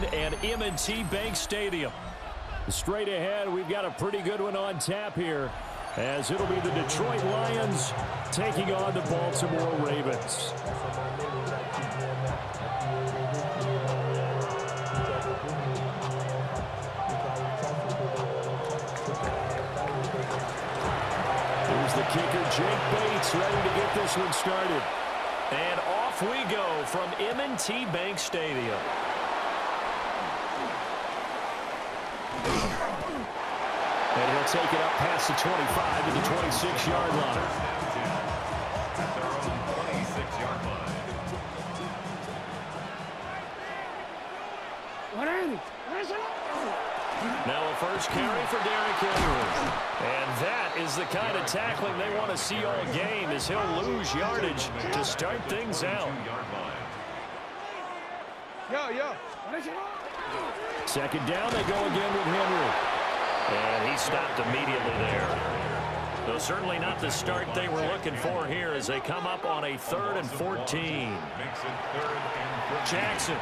again at M&T Bank Stadium. Straight ahead, we've got a pretty good one on tap here, as it'll be the Detroit Lions taking on the Baltimore Ravens. Here's the kicker, Jake Bates, ready to get this one started. And off we go from M&T Bank Stadium. And he'll take it up past the 25 to the 26-yard line. At their own 26-yard line. Now a first carry for Derrick Henry. And that is the kind of tackling they want to see all game, as he'll lose yardage to start things out. Second down, they go again with Henry. And he stopped immediately there. Though certainly not the start they were looking for here as they come up on a 3rd and 14. Jackson.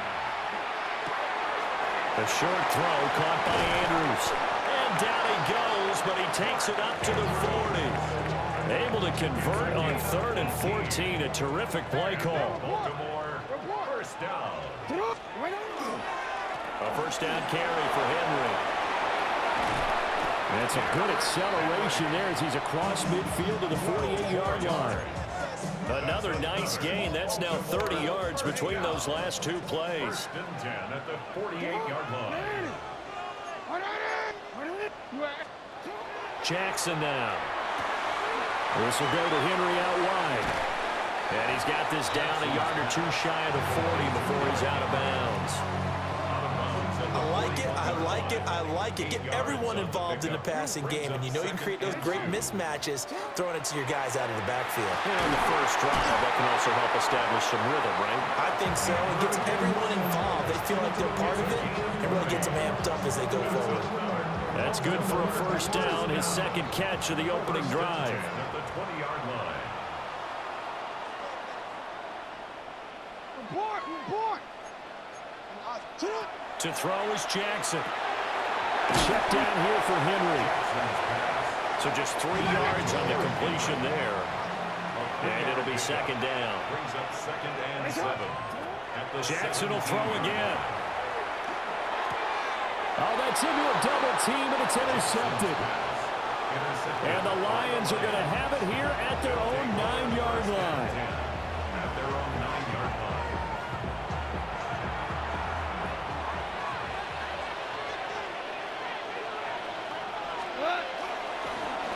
The short throw caught by Andrews. And down he goes, but he takes it up to the 40. Able to convert on 3rd and 14. A terrific play call. Baltimore, first down. A first down carry for Henry. That's a good acceleration there as he's across midfield to the 48-yard line. Another nice gain. That's now 30 yards between those last two plays. First and 10 at the 48-yard line. Jackson now. This will go to Henry out wide. And he's got this down a yard or two shy of the 40 before he's out of bounds. I like it, I like it, I like it. Get everyone involved in the passing game, and you know you can create those great mismatches throwing it to your guys out of the backfield. And the first drive, that can also help establish some rhythm, right? I think so. It gets everyone involved. They feel like they're part of it, and really gets them amped up as they go forward. That's good for a first down, his second catch of the opening drive. At the 20-yard line. To throw is Jackson. Check down here for Henry. So just 3 yards on the completion there. And it'll be second down. Brings up 2nd and 7. Jackson will throw again. Oh, that's into a double team, and it's intercepted. And the Lions are going to have it here at their own 9-yard line. At their own 9-yard line.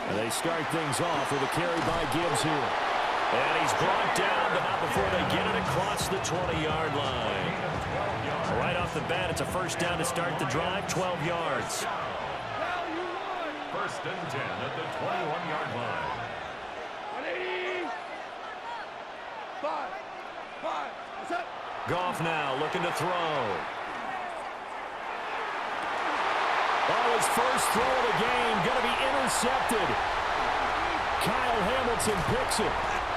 And they start things off with a carry by Gibbs here. And he's brought down, but not before they get it across the 20-yard line. Right off the bat, it's a first down to start the drive, 12 yards. First and 10 at the 21-yard line. Goff now looking to throw. Oh, his first throw of the game going to be intercepted. Kyle Hamilton picks it.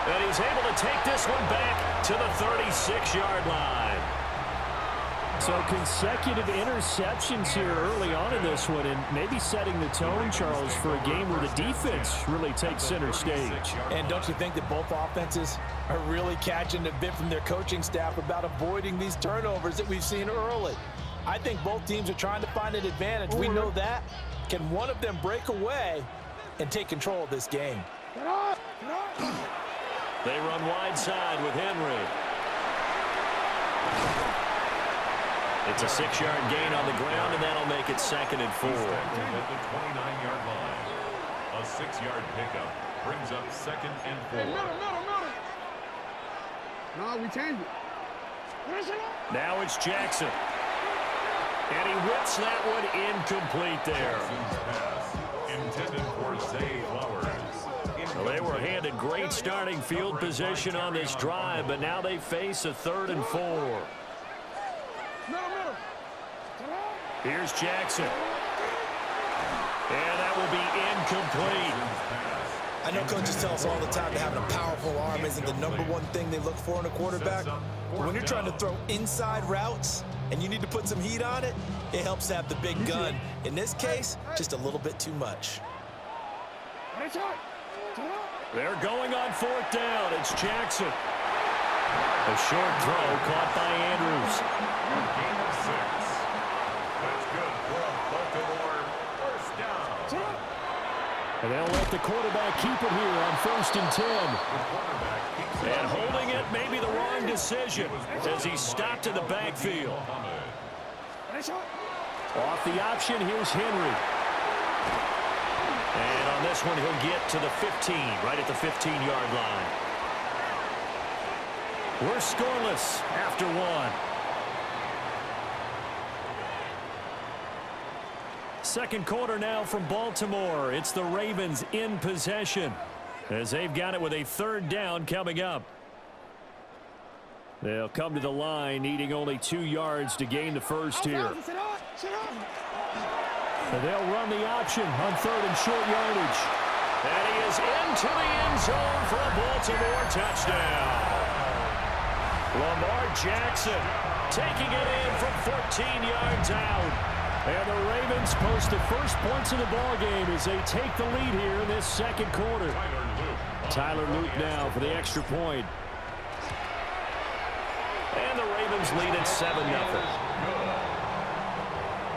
And he's able to take this one back to the 36-yard line. So consecutive interceptions here early on in this one, and maybe setting the tone, Charles, for a game where the defense really takes center stage. And don't you think that both offenses are really catching a bit from their coaching staff about avoiding these turnovers that we've seen early? I think both teams are trying to find an advantage. We know that. Can one of them break away and take control of this game? They run wide side with Henry. It's a 6-yard gain on the ground, and that'll make it 2nd and 4. At the 29-yard line. A 6-yard pickup brings up 2nd and 4. No, we changed it. Now it's Jackson. And he whips that one incomplete there. Pass intended for Zay Flowers. Well, they were handed great starting field position on this drive, but now they face a 3rd and 4. Here's Jackson. And that will be incomplete. I know coaches tell us all the time that having a powerful arm isn't the #1 thing they look for in a quarterback. But when you're trying to throw inside routes, and you need to put some heat on it, it helps to have the big gun. In this case, just a little bit too much. They're going on 4th down. It's Jackson. A short throw caught by Andrews. Gain of 6. That's good for a Baltimore first down. And they'll let the quarterback keep it here on 1st and 10. And holding it may be the wrong decision as he stopped in the backfield. Off the option, here's Henry. And on this one, he'll get to the 15, right at the 15-yard line. We're scoreless after 1. Second quarter now from Baltimore. It's the Ravens in possession as they've got it with a 3rd down coming up. They'll come to the line needing only 2 yards to gain the first here. And they'll run the option on 3rd and short yardage. And he is into the end zone for a Baltimore touchdown. Lamar Jackson taking it in from 14 yards out. And the Ravens post the first points of the ballgame as they take the lead here in this second quarter. Tyler Luke now for the extra point. And the Ravens lead at 7-0.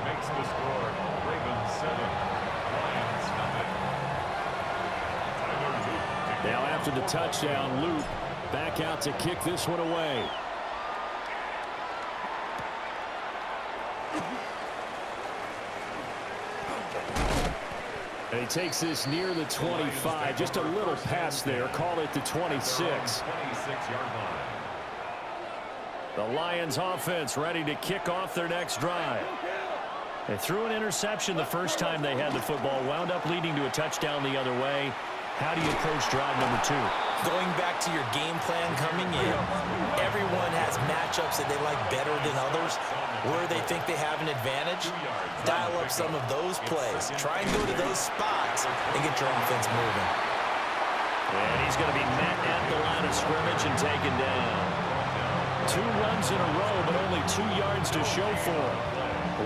Makes the score. Ravens 7. Lions nothing. Now after the touchdown, Luke back out to kick this one away. And he takes this near the 25. Just a little pass there. Call it the 26. 26-yard line. The Lions offense ready to kick off their next drive. They threw an interception the first time they had the football. Wound up leading to a touchdown the other way. How do you approach drive number 2? Going back to your game plan coming in, everyone has matchups that they like better than others. Where they think they have an advantage, dial up some of those plays. Try and go to those spots and get your offense moving. And he's going to be met at the line of scrimmage and taken down. 2 runs in a row, but only 2 yards to show for him.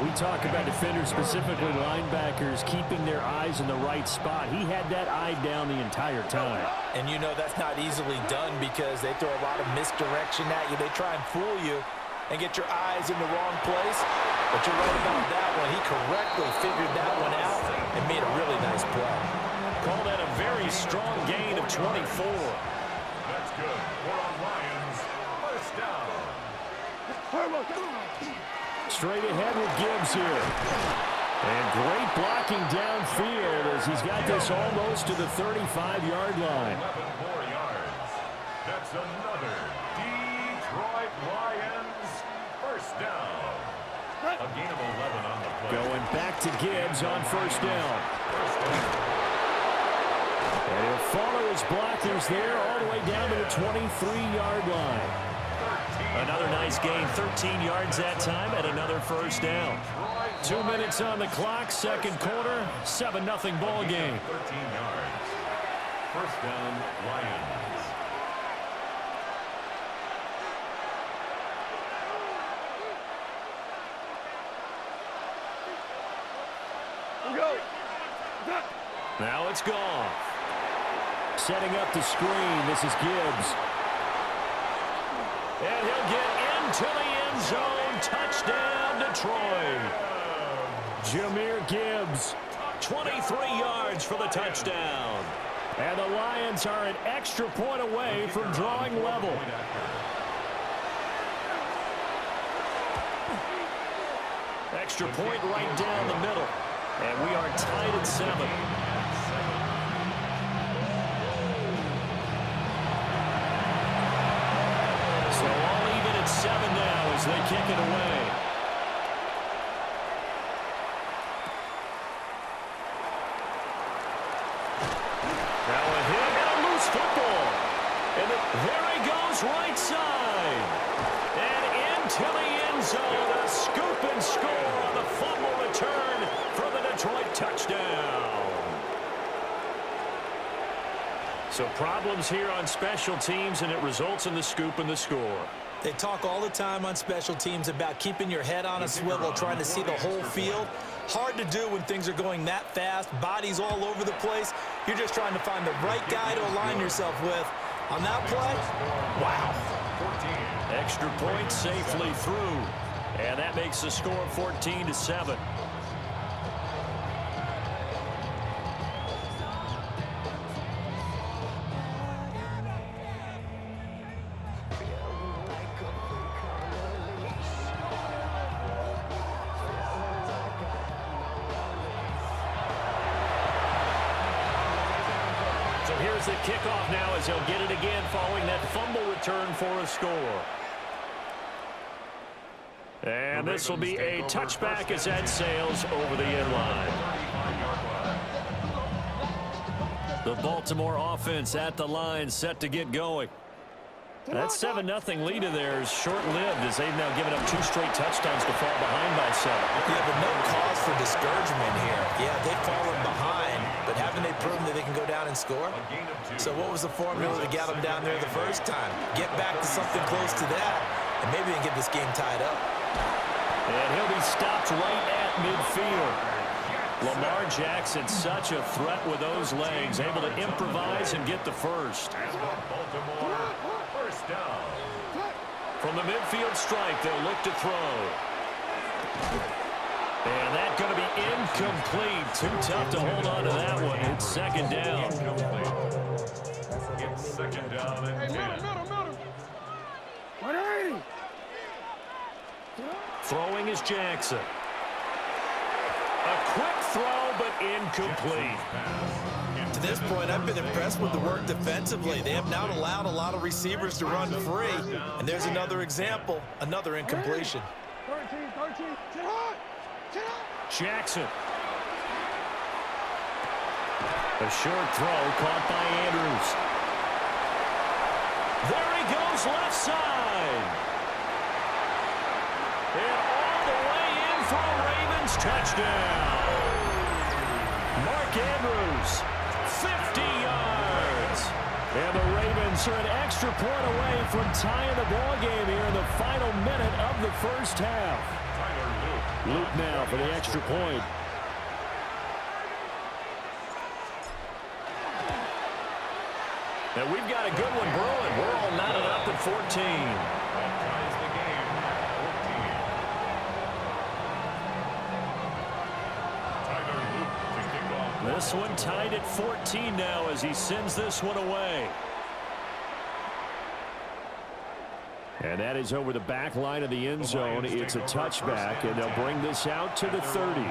We talk about defenders, specifically linebackers, keeping their eyes in the right spot. He had that eye down the entire time. And you know that's not easily done because they throw a lot of misdirection at you. They try and fool you and get your eyes in the wrong place. But you're right about that one. He correctly figured that one out and made a really nice play. Call that a very strong gain of 24. That's good. We're on Lions. First down. Straight ahead with Gibbs here. And great blocking downfield as he's got this almost to the 35-yard line. 11 more yards. That's another Detroit Lions first down. A gain of 11 on the play. Going back to Gibbs on first down. And he'll follow his blockers there all the way down to the 23-yard line. Another nice gain, 13 yards that time, and another first down. 2 minutes on the clock, second quarter, 7-0 ball game. 13 yards. First down, Lions. Now it's gone. Setting up the screen, this is Gibbs. And he'll get into the end zone. Touchdown, Detroit. Jahmyr Gibbs, 23 yards for the touchdown. And the Lions are an extra point away from drawing level. Extra point right down the middle. And we are tied at 7. So all even at 7 now as they kick it away. Now a hit and a loose football. And there he goes right side. And into the end zone. A scoop and score on the fumble return for the Detroit touchdown. So problems here on special teams, and it results in the scoop and the score. They talk all the time on special teams about keeping your head on a swivel, trying to see the whole field. Hard to do when things are going that fast, bodies all over the place. You're just trying to find the right guy to align yourself with. On that play, wow. Extra point safely through. And that makes the score 14-7. Here's the kickoff now as he'll get it again following that fumble return for a score. And this will be a touchback as that sails over the end line. The Baltimore offense at the line set to get going. That 7-0 lead of theirs short-lived as they've now given up 2 straight touchdowns to fall behind by 7. Yeah, but no cause for discouragement here. Yeah, they've fallen behind, but haven't they proven that they can go down and score? So what was the formula to get them down there the first time? Get back to something close to that, and maybe they can get this game tied up. And he'll be stopped right at midfield. Lamar Jackson, such a threat with those legs, able to improvise and get the first. First down. From the midfield strike, they'll look to throw. And that's going to be incomplete. Too tough to hold on to that one. It's second down. It's second down and 10. Throwing is Jackson. A quick throw, but incomplete. To this point, I've been impressed with the work defensively. They have not allowed a lot of receivers to run free. And there's another example, another incompletion. Jackson. A short throw caught by Andrews. There he goes left side. And all the way in for a Ravens touchdown. Mark Andrews, 50 yards. And the Ravens are an extra point away from tying the ball game here in the final minute of the first half. Luke now for the extra point. And we've got a good one brewing. We're all knotted up at 14. This one tied at 14 now as he sends this one away. And that is over the back line of the end zone. It's a touchback, and they'll bring this out to the 30.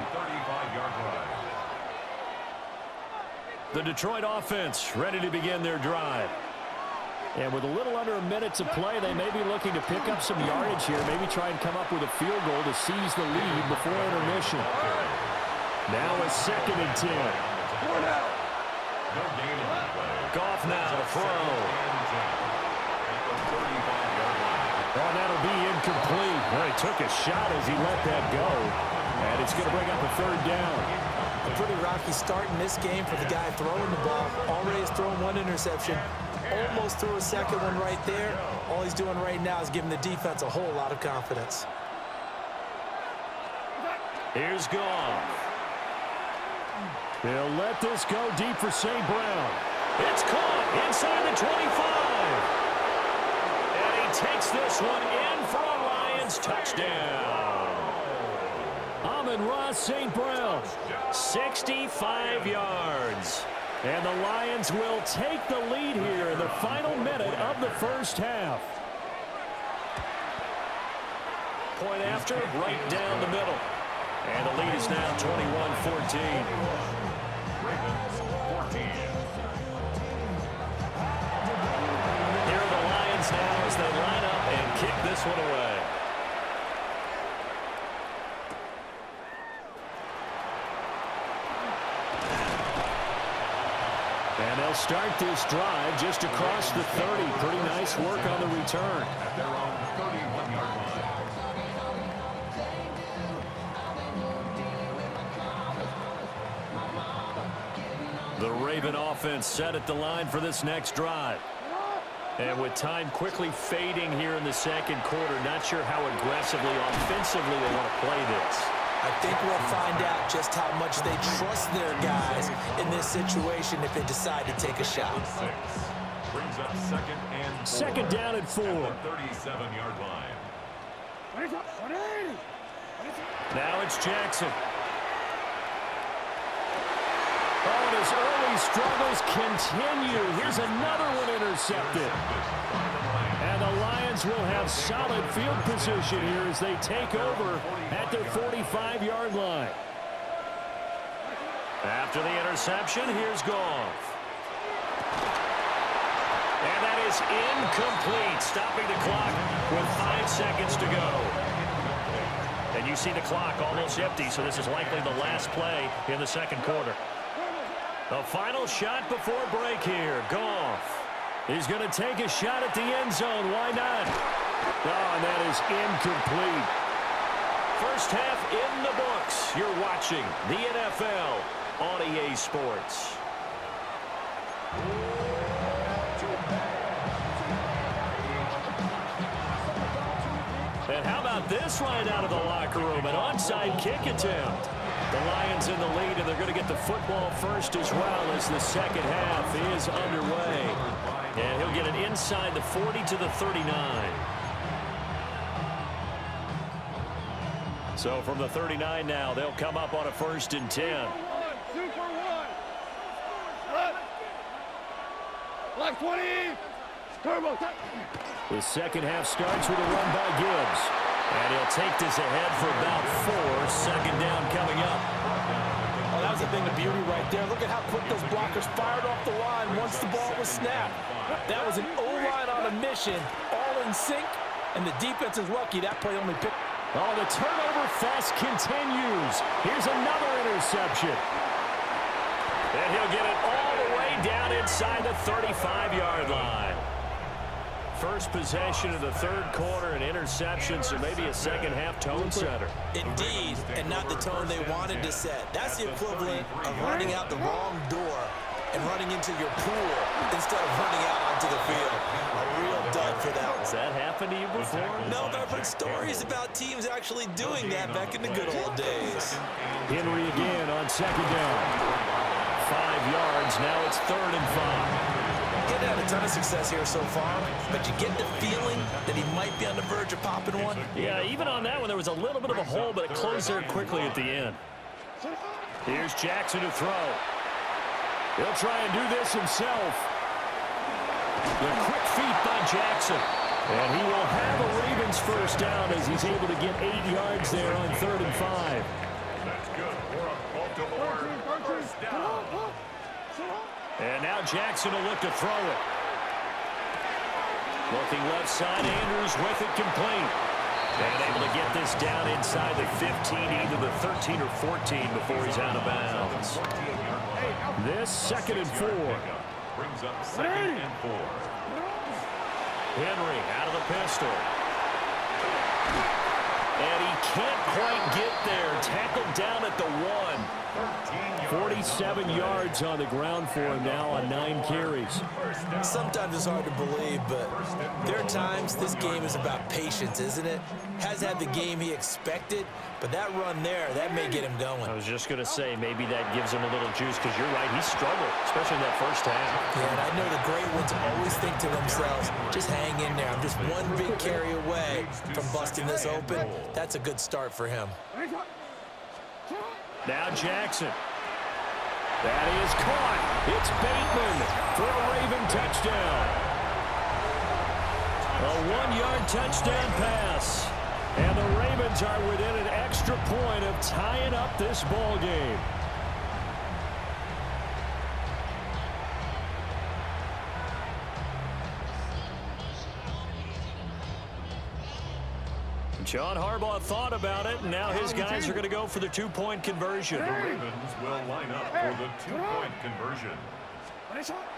The Detroit offense ready to begin their drive. And with a little under a minute to play, they may be looking to pick up some yardage here, maybe try and come up with a field goal to seize the lead before intermission. Now a 2nd and 10. Goff now to throw. Oh, that'll be incomplete. Well, he took a shot as he let that go. And it's going to bring up a 3rd down. A pretty rocky start in this game for the guy throwing the ball. Already has thrown 1 interception. Almost threw a 2nd one right there. All he's doing right now is giving the defense a whole lot of confidence. Here's Goff. They'll let this go deep for St. Brown. It's caught inside the 25. And he takes this one in for a Lions touchdown. Amon-Ra St. Brown, 65 yards. And the Lions will take the lead here in the final minute of the first half. Point after, right down the middle. And the lead is now 21-14. Ravens 14. Here are the Lions now as they line up and kick this one away. And they'll start this drive just across the 30. Pretty nice work on the return. At their own 31-yard line. The Raven offense set at the line for this next drive. And with time quickly fading here in the second quarter, not sure how aggressively, offensively they want to play this. I think we'll find out just how much they trust their guys in this situation if they decide to take a shot. Brings up second down and 4. At the 37-yard line. Now it's Jackson. Oh, and his early struggles continue. Here's another one intercepted. And the Lions will have solid field position here as they take over at their 45-yard line. After the interception, here's Goff. And that is incomplete, stopping the clock with 5 seconds to go. And you see the clock almost empty, so this is likely the last play in the second quarter. The final shot before break here. Goff. He's going to take a shot at the end zone. Why not? Oh, and that is incomplete. First half in the books. You're watching the NFL on EA Sports. And how about this right out of the locker room? An onside kick attempt. The Lions in the lead, and they're going to get the football first as well as the second half is underway. And he'll get it inside the 40 to the 39. So from the 39 now, they'll come up on a 1st and 10. Like 20. Turbo. The second half starts with a run by Gibbs. And he'll take this ahead for about 4. Second down coming up. Oh, that was a thing of beauty right there. Look at how quick those blockers fired off the line once the ball was snapped. That was an O-line on a mission, all in sync, and the defense is lucky that play only picked. Oh, the turnover fest continues. Here's another interception. And he'll get it all the way down inside the 35-yard line. First possession of the third quarter, an interception, so maybe a second-half tone setter. Indeed, and not the tone they wanted to set. That's the equivalent of running out the wrong door and running into your pool instead of running out onto the field. A real dud for that one. Has that happened to you before? No, but I've heard stories about teams actually doing that back in the good old days. Henry again on second down. 5 yards, now it's 3rd and 5. Getting had a ton of success here so far, but you get the feeling that he might be on the verge of popping one. Yeah, even on that one, there was a little bit of a hole, but it closed there quickly at the end. Here's Jackson to throw. He'll try and do this himself. The quick feet by Jackson. And he will have a Ravens first down as he's able to get 8 yards there on 3rd and 5. That's good for a Baltimore first down. And now Jackson will look to throw it. Looking left side, Andrews with it complete. And able to get this down inside the 15, either the 13 or 14 before he's out of bounds. This 2nd and 4. Brings up 2nd and 4. Henry out of the pistol. And he can't quite get there. Tackled down at the 1. 47 yards on the ground for him now on 9 carries. Sometimes it's hard to believe, but there are times this game is about patience, isn't it? Has had the game he expected, but that run there, that may get him going. I was just going to say, maybe that gives him a little juice, because you're right, he struggled, especially in that first half. Yeah, and I know the great ones always think to themselves, just hang in there. I'm just one big carry away from busting this open. That's a good start for him. Now Jackson. That is caught. It's Bateman for a Raven touchdown. A 1-yard touchdown pass. And the Ravens are within an extra point of tying up this ball game. John Harbaugh thought about it, and now his guys are going to go for the 2-point conversion. The Ravens will line up for the 2-point conversion.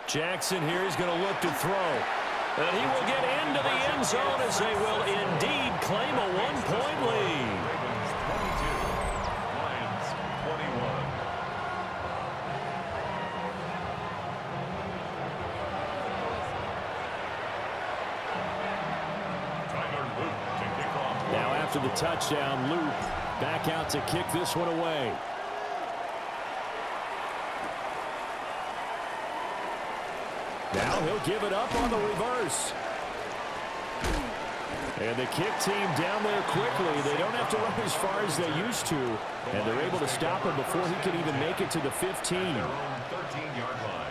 Jackson here is going to look to throw. And he will get into the end zone as they will indeed claim a 1-point lead. Ravens 22, Lions 21. after the touchdown. Loop back out to kick this one away. Now he'll give it up on the reverse. And the kick team down there quickly. They don't have to run as far as they used to. And they're able to stop him before he can even make it to the 15. Their own 13-yard line.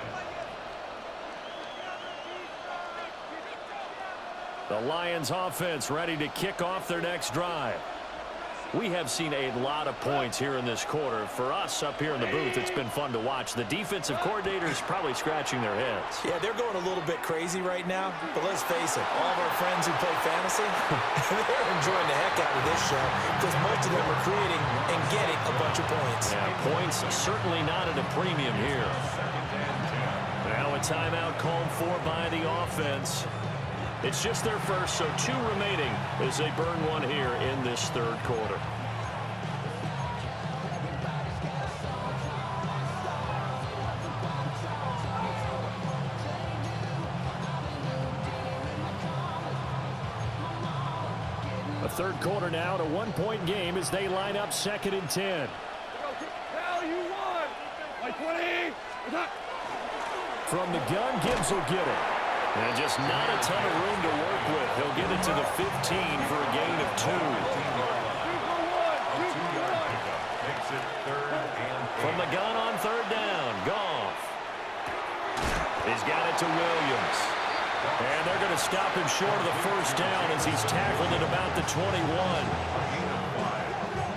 The Lions offense ready to kick off their next drive. We have seen a lot of points here in this quarter. For us up here in the booth, it's been fun to watch. The defensive coordinators probably scratching their heads. Yeah, they're going a little bit crazy right now. But let's face it, all of our friends who play fantasy, they're enjoying the heck out of this show because most of them are creating and getting a bunch of points. Yeah, points certainly not at a premium here. Now a timeout called for by the offense. It's just their first, so 2 remaining as they burn one here in this third quarter. A third quarter now, to 1-point game as they line up 2nd and 10. Hell, you won! Like 20! From the gun, Gibbs will get it. And just not a ton of room to work with. He'll get it to the 15 for a gain of 2. Makes it 3rd and 8. From the gun on 3rd down, Goff. He's got it to Williams. And they're going to stop him short of the first down as he's tackled at about the 21.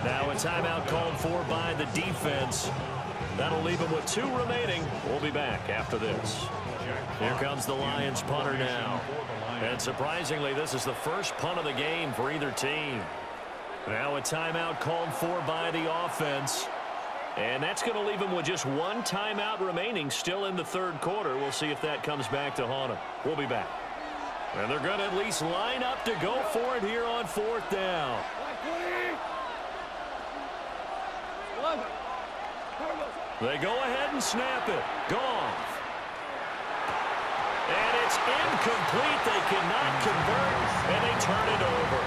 Now a timeout called for by the defense. That'll leave him with 2 remaining. We'll be back after this. Here comes the Lions punter now. And surprisingly, this is the first punt of the game for either team. Now a timeout called for by the offense. And that's going to leave him with just 1 timeout remaining still in the third quarter. We'll see if that comes back to haunt him. We'll be back. And they're going to at least line up to go for it here on 4th down. They go ahead and snap it. Goff. And it's incomplete. They cannot convert, and they turn it over.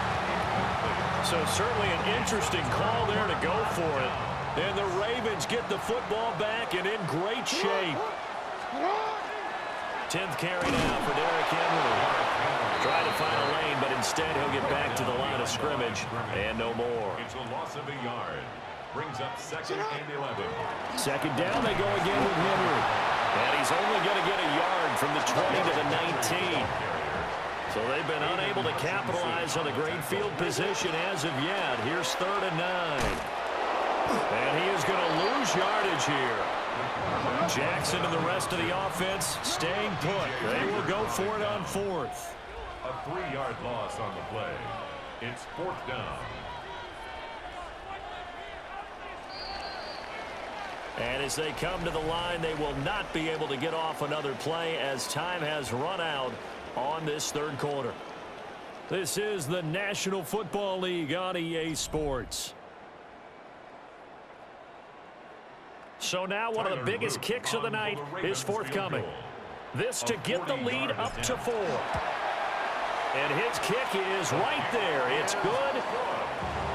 So certainly an interesting call there to go for it. And the Ravens get the football back and in great shape. 10th carry now for Derrick Henry. Trying to find a lane, but instead he'll get back to the line of scrimmage and no more. It's a loss of a yard. Brings up 2nd and 11. 2nd down, they go again with Henry. And he's only going to get a yard from the 20 to the 19. So they've been unable to capitalize on a great field position as of yet. Here's 3rd and 9. And he is going to lose yardage here. Jackson and the rest of the offense staying put. They will go for it on 4th. A 3-yard loss on the play. It's 4th down. And as they come to the line, they will not be able to get off another play as time has run out on this third quarter. This is the National Football League on EA Sports. So now one of the biggest kicks of the night is forthcoming. This to get the lead up to 4. And his kick is right there. It's good.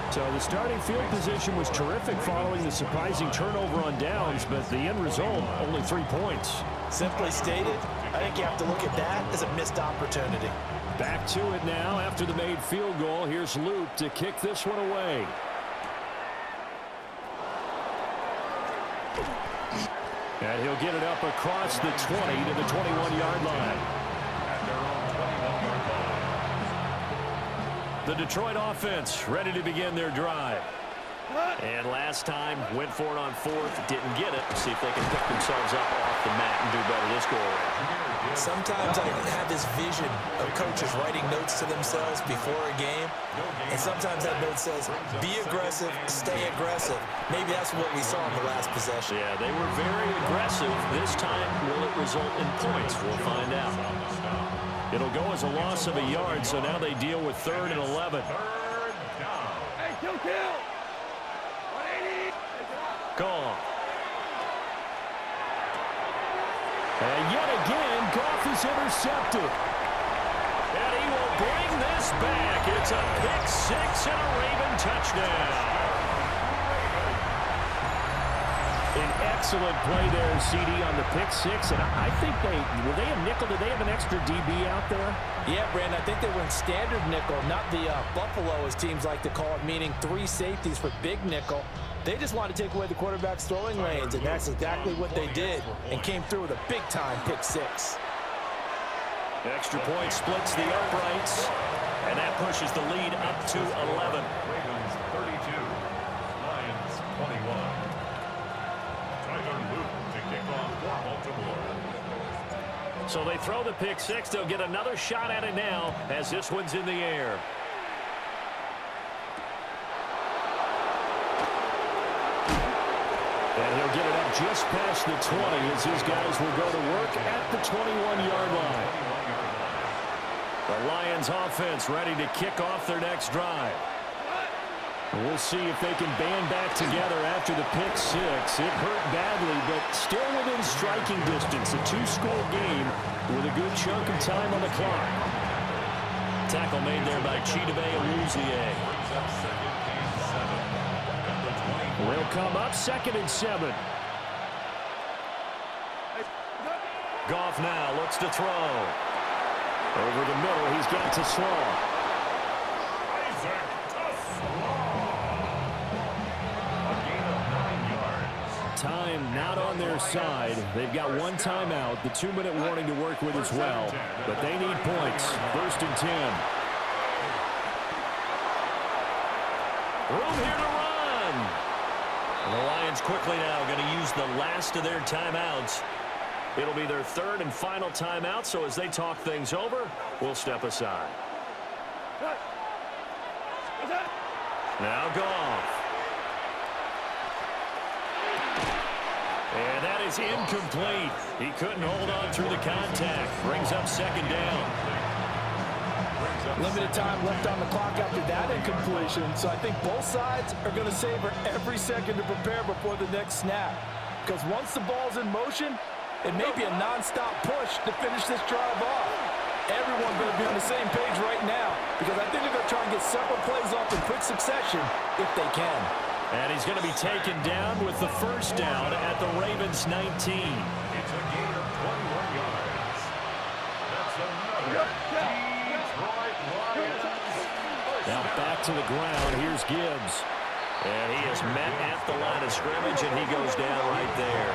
So the starting field position was terrific following the surprising turnover on downs, but the end result, only 3 points. Simply stated, I think you have to look at that as a missed opportunity. Back to it now after the made field goal. Here's Loop to kick this one away. And he'll get it up across the 20 to the 21-yard line. The Detroit offense ready to begin their drive. And last time went for it on 4th, didn't get it. See if they can pick themselves up off the mat and do better this go around. Sometimes I have this vision of coaches writing notes to themselves before a game, and sometimes that note says, be aggressive, stay aggressive. Maybe that's what we saw in the last possession. Yeah, they were very aggressive. This time, will it result in points? We'll find out. It'll go as a loss of a yard, so now they deal with 3rd and 11. Hey, kill! 180! Goff. And yet again, Goff is intercepted. And he will bring this back. It's a pick six and a Raven touchdown. An excellent play there, CD, on the pick six. And I think were they a nickel? Did they have an extra DB out there? Yeah, Brandon, I think they were in standard nickel, not the Buffalo, as teams like to call it, meaning 3 safeties for big nickel. They just wanted to take away the quarterback's throwing lanes, and that's exactly what they did, and came through with a big-time pick six. Extra point splits the uprights, and that pushes the lead up to 11. Ravens 32, Lions 21. To kick off for Baltimore. So they throw the pick six. They'll get another shot at it now as this one's in the air. And he'll get it up just past the 20 as his guys will go to work at the 21-yard line. The Lions offense ready to kick off their next drive. We'll see if they can band back together after the pick six. It hurt badly, but still within striking distance. A 2-score game with a good chunk of time on the clock. Tackle made there by Chidobe Awuzie. Will come up 2nd and 7. Goff now looks to throw. Over the middle, he's got to Slaw. Time not on their side. They've got 1 timeout, the 2-minute warning to work with as well. But they need points. 1st and 10. Room here to run. And the Lions quickly now going to use the last of their timeouts. It'll be their 3rd and final timeout, so as they talk things over, we'll step aside. Now Goff. And that is incomplete. He couldn't hold on through the contact. Brings up 2nd down. Limited time left on the clock after that incompletion, so I think both sides are going to savor every second to prepare before the next snap. Because once the ball's in motion, it may be a non-stop push to finish this drive off. Everyone's going to be on the same page right now, because I think they're going to try and get several plays off in quick succession if they can. And he's going to be taken down with the 1st down at the Ravens 19. It's a gain of 21 yards. That's another Detroit Lions. Now back to the ground. Here's Gibbs. And he is met at the line of scrimmage, and he goes down right there.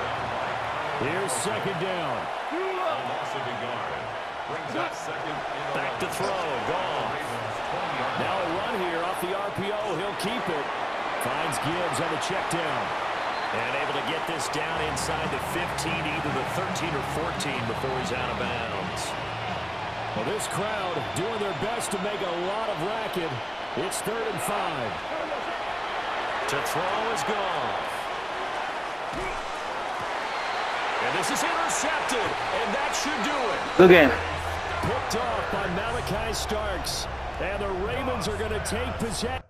Here's 2nd down. Loss of a yard. Brings up 2nd. Back to throw. Goff. Now a run here off the RPO. He'll keep it. Finds Gibbs on the check down. And able to get this down inside the 15, either the 13 or 14 before he's out of bounds. Well, this crowd doing their best to make a lot of racket. It's 3rd and 5. To throw is Goff. And this is intercepted, and that should do it. Good game. Picked off by Malachi Starks. And the Ravens are going to take possession.